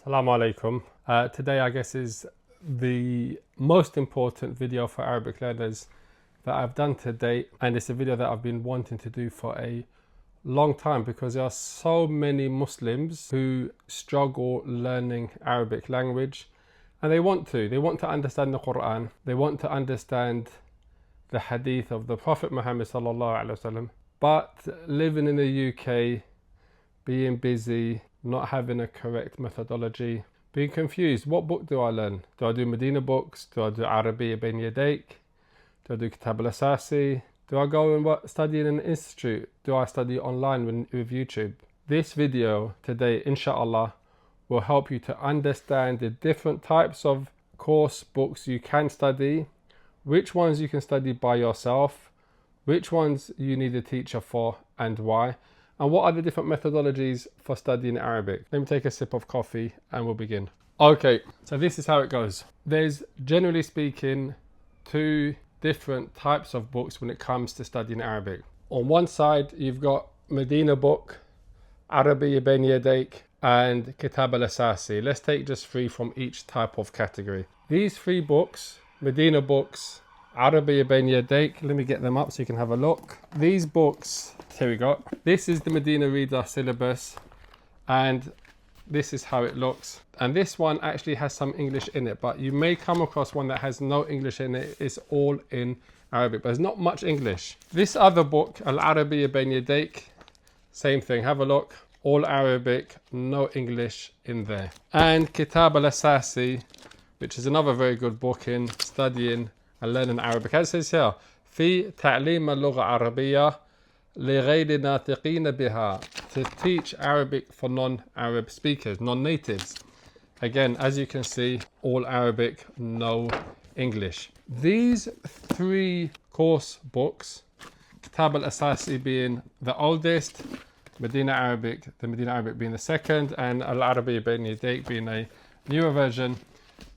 Assalamu alaikum. Today I guess is the most important video for Arabic learners that I've done to date, and it's a video that I've been wanting to do for a long time because there are so many Muslims who struggle learning Arabic language, and they want to understand the Quran, they want to understand the hadith of the Prophet Muhammad sallallahu alaihi wasallam, but living in the UK, being busy, not having a correct methodology, being confused. What book do I learn? Do I do Madinah books? Do I do Arabiya Bain Yadayk? Do I do Kitab al-Asasi? Do I go and study in an institute? Do I study online with YouTube? This video today, inshallah, will help you to understand the different types of course books you can study, which ones you can study by yourself, which ones you need a teacher for and why, and what are the different methodologies for studying Arabic. Let me take a sip of coffee and we'll begin. Okay, so this is how it goes. There's, generally speaking, two different types of books when it comes to studying Arabic. On one side, you've got Madinah book, Arabiya Bain Yadayk, and Kitab al-Asasi. Let's take just three from each type of category. These three books, Madinah books, Arabiya Bain Yadayk, let me get them up so you can have a look. These books, here we go. This is the Madinah Reader syllabus, and this is how it looks. And this one actually has some English in it, but you may come across one that has no English in it. It's all in Arabic, but there's not much English. This other book, Al-Arabiya Bain Yadayk, same thing, have a look. All Arabic, no English in there. And Kitab al-Asasi, which is another very good book in studying and learning Arabic. As it says here, في تعليم اللغة العربية لغير ناطقين بها, to teach Arabic for non-Arab speakers, non-natives. Again, as you can see, all Arabic, no English. These three course books, Kitab al-Asasi being the oldest, the Madinah Arabic being the second, and Al-Arabiya Bain Yadayk being a newer version.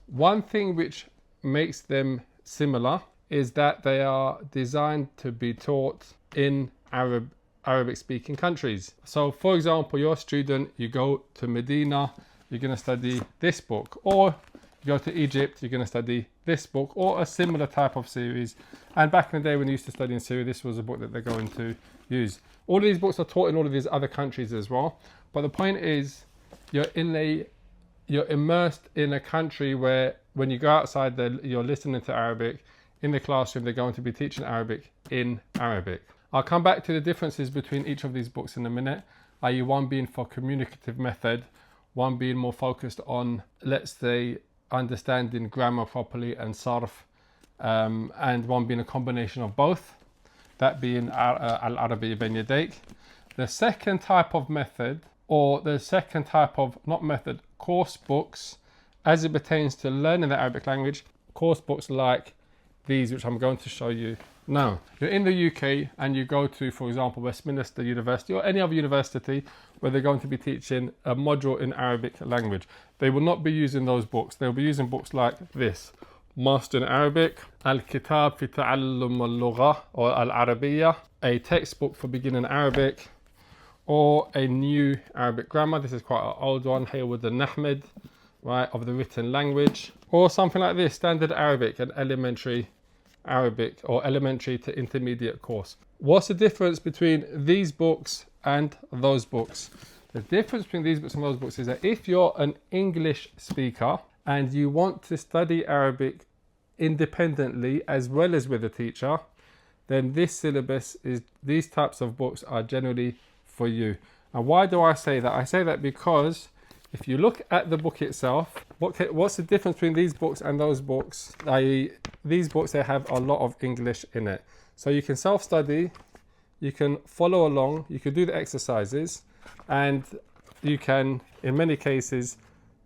One thing which makes them similar is that they are designed to be taught in Arabic speaking countries. So for example, you're a student, you go to Medina, you're going to study this book, or you go to Egypt, you're going to study this book, or a similar type of series. And back in the day when you used to study in Syria, this was a book that they're going to use. All of these books are taught in all of these other countries as well, but the point is you're immersed in a country where when you go outside there, you're listening to Arabic. In the classroom, they're going to be teaching Arabic in Arabic. I'll come back to the differences between each of these books in a minute, i.e. one being for communicative method, one being more focused on, let's say, understanding grammar properly and sarf, and one being a combination of both, that being Al-Arabiya Bain Yadayk. The second type of method, or the second type of, not method, course books, as it pertains to learning the Arabic language, course books like these, which I'm going to show you now. You're in the UK and you go to, for example, Westminster University or any other university where they're going to be teaching a module in Arabic language. They will not be using those books. They'll be using books like this. Master in Arabic, Al-Kitab fi Ta'allum al-Lugha or Al-Arabiya, a textbook for beginning Arabic, or a new Arabic grammar. This is quite an old one, Haywood and Ahmed, right, of the written language, or something like this, Standard Arabic, an elementary Arabic or elementary to intermediate course. What's the difference between these books and those books? The difference between these books and those books is that if you're an English speaker and you want to study Arabic independently as well as with a teacher, then this syllabus is, these types of books are generally for you. And why do I say that? I say that because if you look at the book itself, what's the difference between these books and those books? I.e., these books, they have a lot of English in it. So you can self-study, you can follow along, you can do the exercises, and you can, in many cases,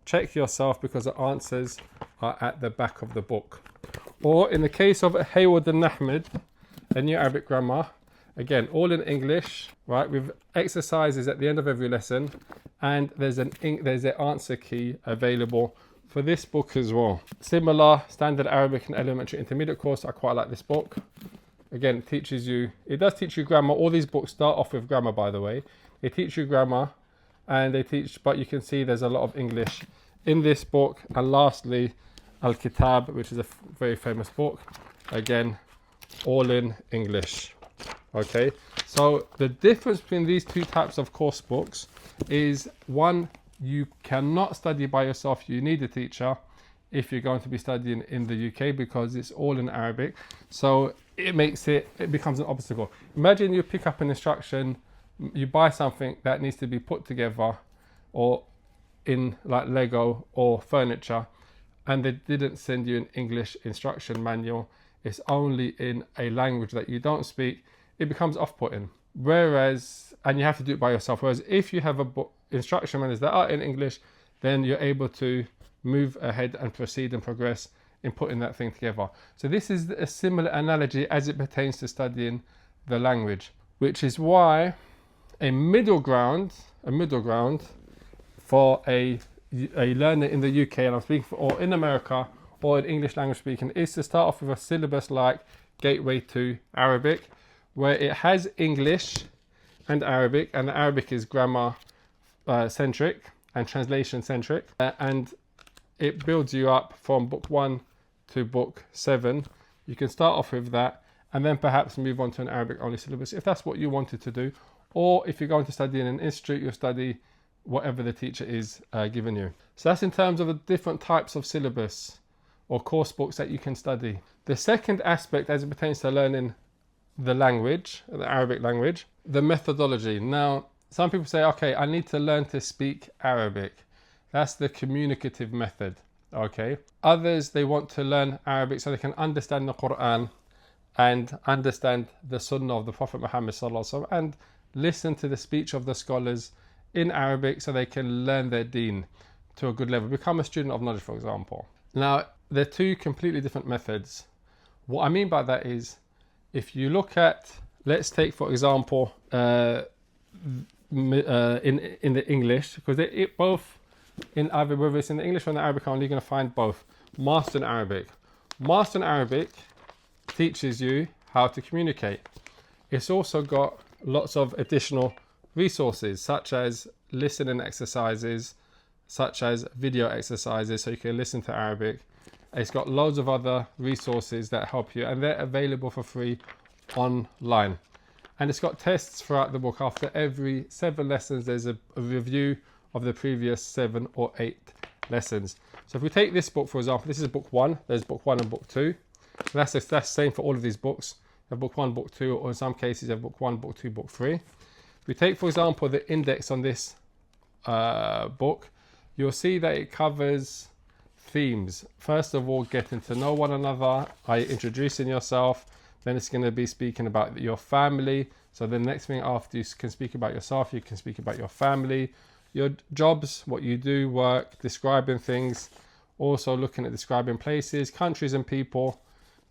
check yourself because the answers are at the back of the book. Or in the case of Haywood and Ahmed, a new Arabic grammar, again, all in English, right, with exercises at the end of every lesson, and there's an answer key available for this book as well. Similar, Standard Arabic and Elementary Intermediate course. I quite like this book. Again, it does teach you grammar. All these books start off with grammar, by the way. They teach you grammar, and they teach, but you can see there's a lot of English in this book. And lastly, Al-Kitab, which is a very famous book, again, all in English. Okay, so the difference between these two types of course books is, one, you cannot study by yourself, you need a teacher if you're going to be studying in the UK, because it's all in Arabic. So it becomes an obstacle. Imagine you pick up an instruction, you buy something that needs to be put together, or in like Lego or furniture, and they didn't send you an English instruction manual, it's only in a language that you don't speak, it becomes off-putting. And you have to do it by yourself. Whereas if you have a book, instruction manuals that are in English, then you're able to move ahead and proceed and progress in putting that thing together. So this is a similar analogy as it pertains to studying the language, which is why a middle ground for a learner in the UK, and I'm speaking for, or in America, or in English language speaking, is to start off with a syllabus like Gateway to Arabic, where it has English and Arabic, and the Arabic is grammar centric and translation centric, and it builds you up from book 1 to book 7. You can start off with that and then perhaps move on to an Arabic only syllabus if that's what you wanted to do, or if you're going to study in an institute, you'll study whatever the teacher is giving you. So that's in terms of the different types of syllabus or course books that you can study. The second aspect as it pertains to learning the language, the Arabic language, the methodology. Now, some people say, okay, I need to learn to speak Arabic. That's the communicative method, okay? Others, they want to learn Arabic so they can understand the Quran and understand the Sunnah of the Prophet Muhammad sallallahu alaihi wasallam, and listen to the speech of the scholars in Arabic so they can learn their deen to a good level, become a student of knowledge, for example. Now, they're two completely different methods. What I mean by that is, if you look at, let's take for example, in the English, because it both in either, whether it's in the English or in the Arabic only, you're going to find both. Master in Arabic. Master in Arabic teaches you how to communicate. It's also got lots of additional resources, such as listening exercises, such as video exercises, so you can listen to Arabic. It's got loads of other resources that help you, and they're available for free online. And it's got tests throughout the book. After every 7 lessons, there's a review of the previous 7 or 8 lessons. So if we take this book, for example, this is book 1. There's book 1 and book 2. And that's the same for all of these books. You have book 1, book 2, or in some cases you have book 1, book 2, book 3. If we take, for example, the index on this book, you'll see that it covers themes. First of all, getting to know one another, introducing yourself. Then it's going to be speaking about your family. So the next thing after you can speak about yourself, you can speak about your family, your jobs, what you do, work, describing things. Also looking at describing places, countries and people,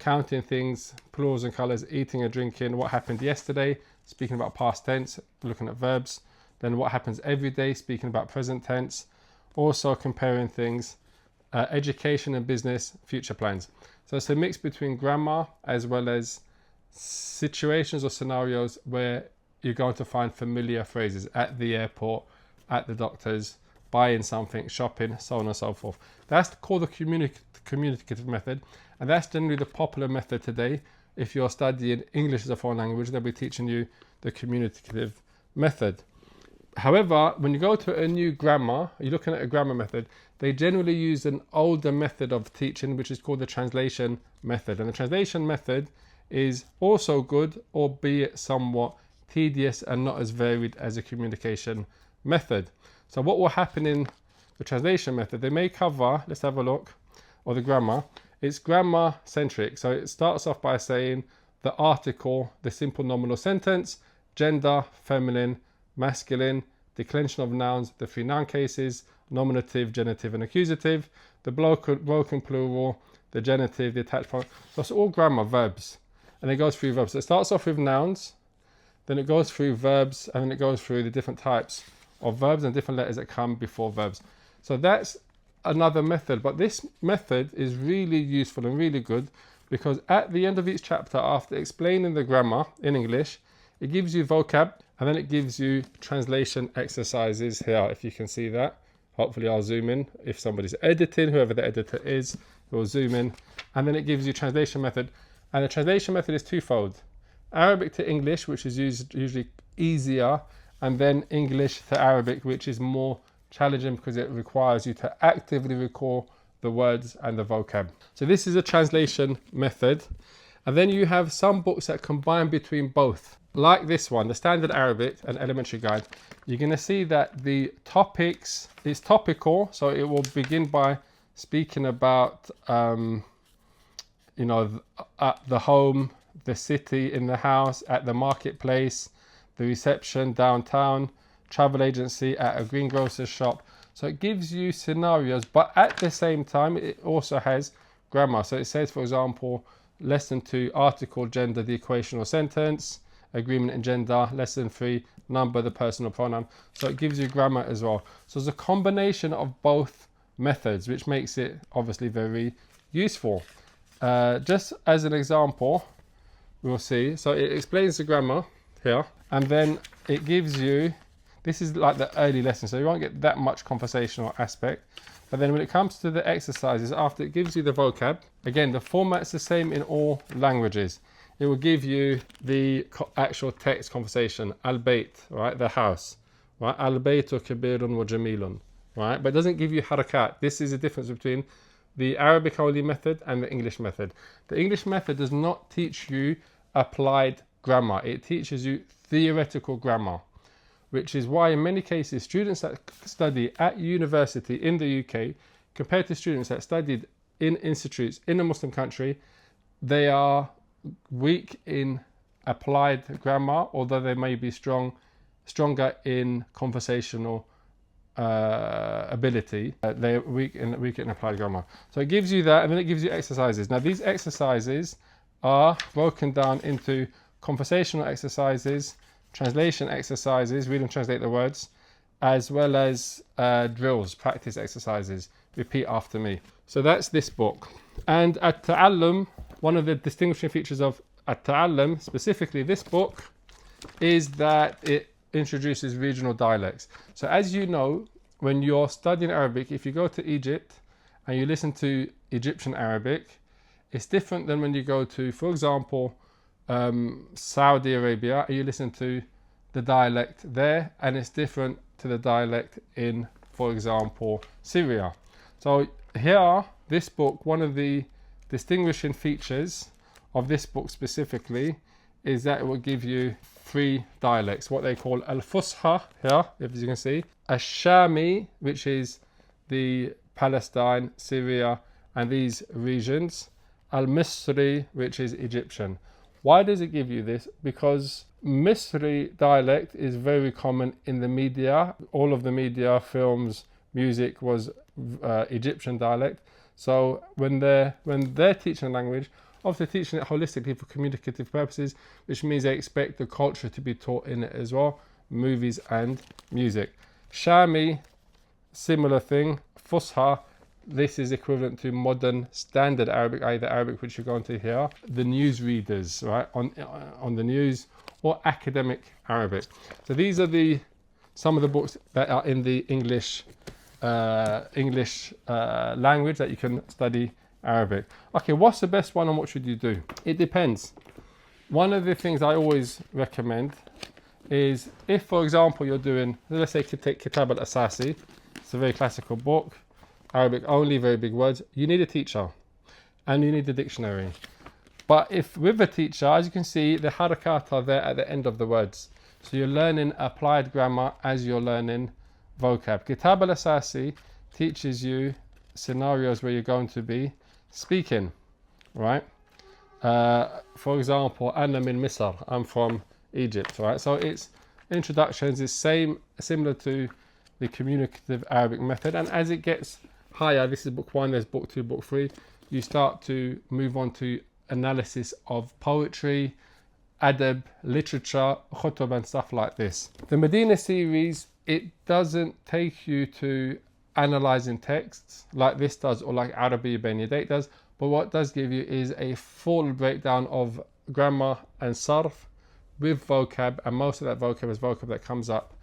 counting things, plurals and colours, eating and drinking, what happened yesterday, speaking about past tense, looking at verbs. Then what happens every day, speaking about present tense. Also comparing things, education and business, future plans. So it's a mix between grammar as well as situations or scenarios where you're going to find familiar phrases at the airport, at the doctor's, buying something, shopping, so on and so forth. That's called the communicative method, and that's generally the popular method today. If you're studying English as a foreign language, they'll be teaching you the communicative method. However, when you go to a new grammar, you're looking at a grammar method, they generally use an older method of teaching, which is called the translation method. And the translation method is also good, albeit somewhat tedious and not as varied as a communication method. So what will happen in the translation method, they may cover, let's have a look, or the grammar, it's grammar centric. So it starts off by saying the article, the simple nominal sentence, gender, feminine, masculine, declension of nouns, the 3 noun cases, nominative, genitive and accusative, the broken plural, the genitive, the attached pronoun. So it's all grammar, verbs, and it goes through verbs. So it starts off with nouns, then it goes through verbs, and then it goes through the different types of verbs and different letters that come before verbs. So that's another method, but this method is really useful and really good, because at the end of each chapter, after explaining the grammar in English, it gives you vocab, and then it gives you translation exercises here, if you can see that. Hopefully I'll zoom in. If somebody's editing, whoever the editor is, it will zoom in. And then it gives you translation method. And the translation method is twofold. Arabic to English, which is usually easier, and then English to Arabic, which is more challenging because it requires you to actively recall the words and the vocab. So this is a translation method. And then you have some books that combine between both. Like this one, the Standard Arabic and Elementary Guide. You're going to see that the topics is topical, so it will begin by speaking about, at the home, the city, in the house, at the marketplace, the reception, downtown, travel agency, at a greengrocer's shop. So it gives you scenarios, but at the same time, it also has grammar. So it says, for example, Lesson 2, article, gender, the equational sentence, agreement and gender. Lesson 3, number, the personal pronoun. So it gives you grammar as well. So it's a combination of both methods, which makes it obviously very useful. Just as an example, we'll see. So it explains the grammar here, and then it gives you, this is like the early lesson, so you won't get that much conversational aspect. But then when it comes to the exercises, after it gives you the vocab, again, the format's the same in all languages. It will give you the actual text conversation, al-bayt, right, the house, right, al-baytu kabirun wa jamilun, right, but it doesn't give you harakat. This is the difference between the Arabic only method and the English method. The English method does not teach you applied grammar. It teaches you theoretical grammar, which is why in many cases students that study at university in the UK compared to students that studied in institutes in a Muslim country, they are weak in applied grammar, although they may be stronger in conversational ability. They're weak in applied grammar. So it gives you that, and then it gives you exercises. Now these exercises are broken down into conversational exercises, translation exercises, read and translate the words, as well as drills, practice exercises. Repeat after me. So that's this book. And At-Ta'allum, one of the distinguishing features of At-Ta'allum, specifically this book, is that it introduces regional dialects. So as you know, when you're studying Arabic, if you go to Egypt and you listen to Egyptian Arabic, it's different than when you go to, for example, Saudi Arabia, and you listen to the dialect there, and it's different to the dialect in, for example, Syria. So here, this book, one of the distinguishing features of this book specifically is that it will give you 3 dialects, what they call Al-Fusha here, if you can see, Ash-Shami, which is the Palestine, Syria, and these regions, Al-Misri, which is Egyptian. Why does it give you this? Because Misri dialect is very common in the media. All of the media, films, music was Egyptian dialect. So when they're teaching a language, obviously teaching it holistically for communicative purposes, which means they expect the culture to be taught in it as well, movies and music. Shami, similar thing. Fusha, this is equivalent to modern standard Arabic, either Arabic which you're going to hear, the news readers, right, on the news, or academic Arabic. So these are some of the books that are in the English language that you can study Arabic. Okay, what's the best one and what should you do? It depends. One of the things I always recommend is if, for example, you're doing, let's say, take Kitab al-Asasi, it's a very classical book, Arabic only, very big words, you need a teacher and you need a dictionary. But if with a teacher, as you can see, the harakat are there at the end of the words. So you're learning applied grammar as you're learning vocab. Kitab al-Asasi teaches you scenarios where you're going to be speaking, right? For example, Ana min Misr, I'm from Egypt, right? So it's introductions is similar to the communicative Arabic method, and as it gets higher, this is book 1, there's book 2, book 3, you start to move on to analysis of poetry, adab, literature, khutub and stuff like this. The Madinah series, it doesn't take you to analyzing texts like this does, or like Arabi Bain Yadayk does, but what it does give you is a full breakdown of grammar and sarf with vocab, and most of that vocab is vocab that comes up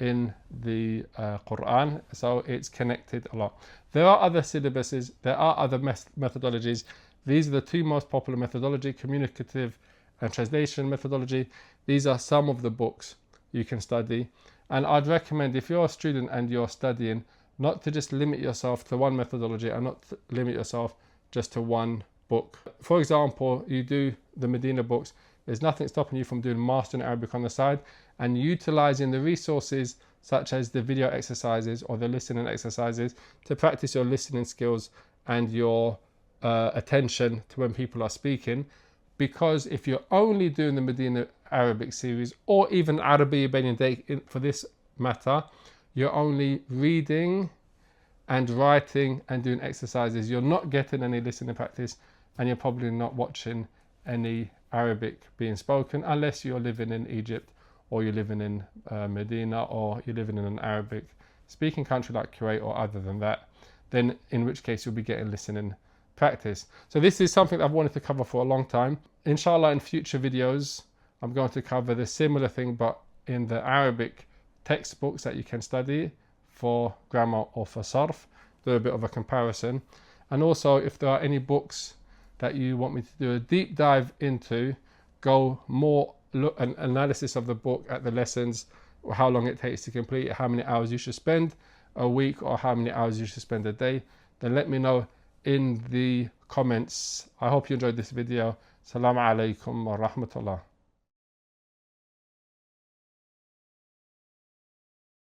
in the Quran, so it's connected a lot. There are other syllabuses, there are other methodologies. These are the two most popular methodology: communicative and translation methodology. These are some of the books you can study, and I'd recommend, if you're a student and you're studying, not to just limit yourself to one methodology and not to limit yourself just to one book. For example, you do the Madinah books, there's nothing stopping you from doing Mastering Arabic on the side and utilizing the resources such as the video exercises or the listening exercises to practice your listening skills and your attention to when people are speaking. Because if you're only doing the Madinah Arabic series, or even Arabiya Bayn Yaday for this matter, you're only reading and writing and doing exercises. You're not getting any listening practice, and you're probably not watching any Arabic being spoken unless you're living in Egypt, or you're living in Medina, or you're living in an Arabic speaking country like Kuwait, or other than that, then in which case you'll be getting listening practice. So this is something I've wanted to cover for a long time. Inshallah, in future videos I'm going to cover the similar thing, but in the Arabic textbooks that you can study for grammar or for sarf, do a bit of a comparison. And also, if there are any books that you want me to do a deep dive into, go more look an analysis of the book at the lessons, or how long it takes to complete it, how many hours you should spend a week, or how many hours you should spend a day, then let me know in the comments. I hope you enjoyed this video. Assalamu alaikum wa rahmatullah.